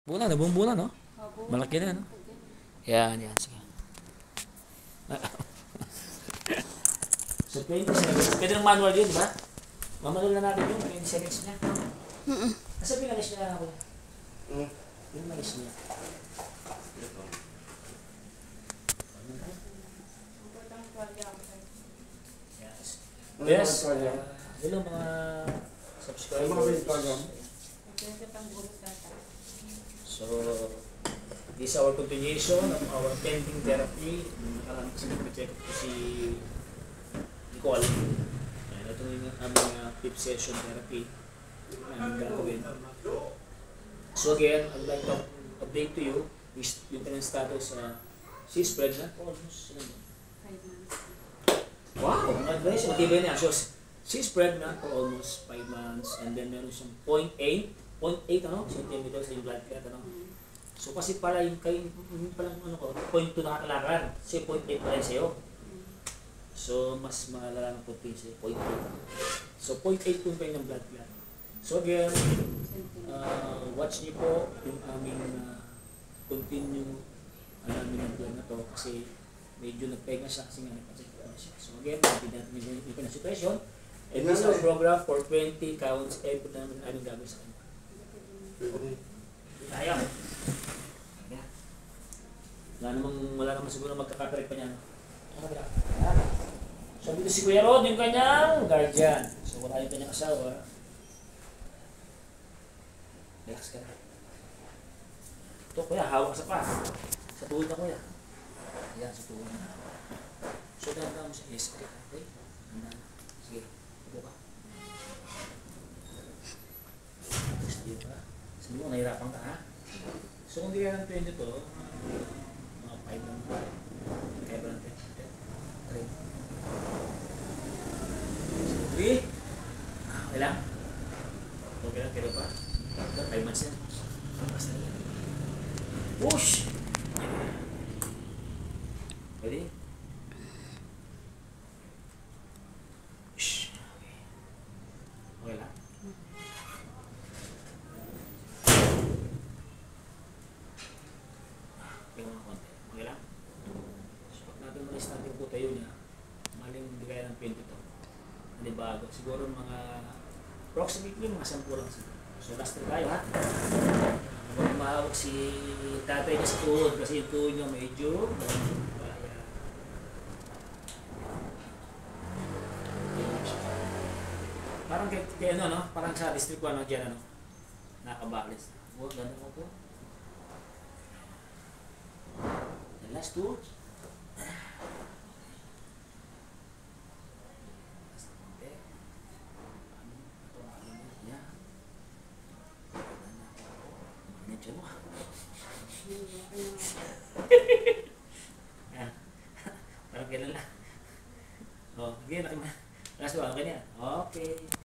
Buna, nabuo na, no? Opo. Malaki na, no? Yan, yan. Sige. So, 27. Pwede ng manual yun, di ba? Mamanual na natin yung 27 niya. Asa pinalis niya ako? Yung malis niya. Yes. Hello mga subscribers. So, this is our continuation of our painting therapy. Nakaraan kasi nag-check ko si Nicole. Ito yung aming fifth session therapy na gagawin. So again, I would like to update to you yung kanyang status. She's pregnant. Almost. 5 months. Wow! Congratulations. Matibay niya. So, she's pregnant for almost 5 months and then meron siyang 0.8 centimeters yung blood clot, ano? So kasi para yung palang ano ko, 0.2 nakakalakad, kasi 0.8 pa rin sa'yo. So mas malala ng puti sa'yo, 0.8. So 0.8 po pa yung blood clot. So again, watch niyo po yung aming continue namin ng blood na to kasi medyo nagpahinga siya kasi nga nagpacheck po siya. So again, hindi natin yung pinasituasyon. And this is our program for 20 counts every time namin gagawin sa kanya. Tayo. Wala namang siguro magkakaperek pa niya. So dito si Kuya Rod, yung kanyang guardian. So wala yung kanyang asawa. Relax ka na. Ito Kuya, hawak sa pa. Sa tuhod na Kuya. Ayan, sa tuhod na. So dahan mo siya. Yes, okay. Sige, upo ka. Sige pa. Sabi mo, nahirapan ka ha? So kung di ka ng 20 to, mga 5 lang. Kaya ba ng 20? 3. 3. Okay lang? Okay lang, kaya pa? 5 months yan. Basta na yan. Push! Ready? Shh. Okay lang? Tingnan mo konti. Okay lang? So, pag natin malis natin po tayo niya, maling bigay ng 20 to. Hindi bago. Siguro mga approximately mga 10 lang siguro. So, last na tayo ha. Huwag mahawak si tatay niya sa tuhod kasi yung tuhod niya medyo parang kaya ano, no? Parang sa district 1 dyan, ano? Nakabalance. Huwag, ganda mo po. The last two. Parang kailan lang. Oh, okay, last one, okay na. Okay.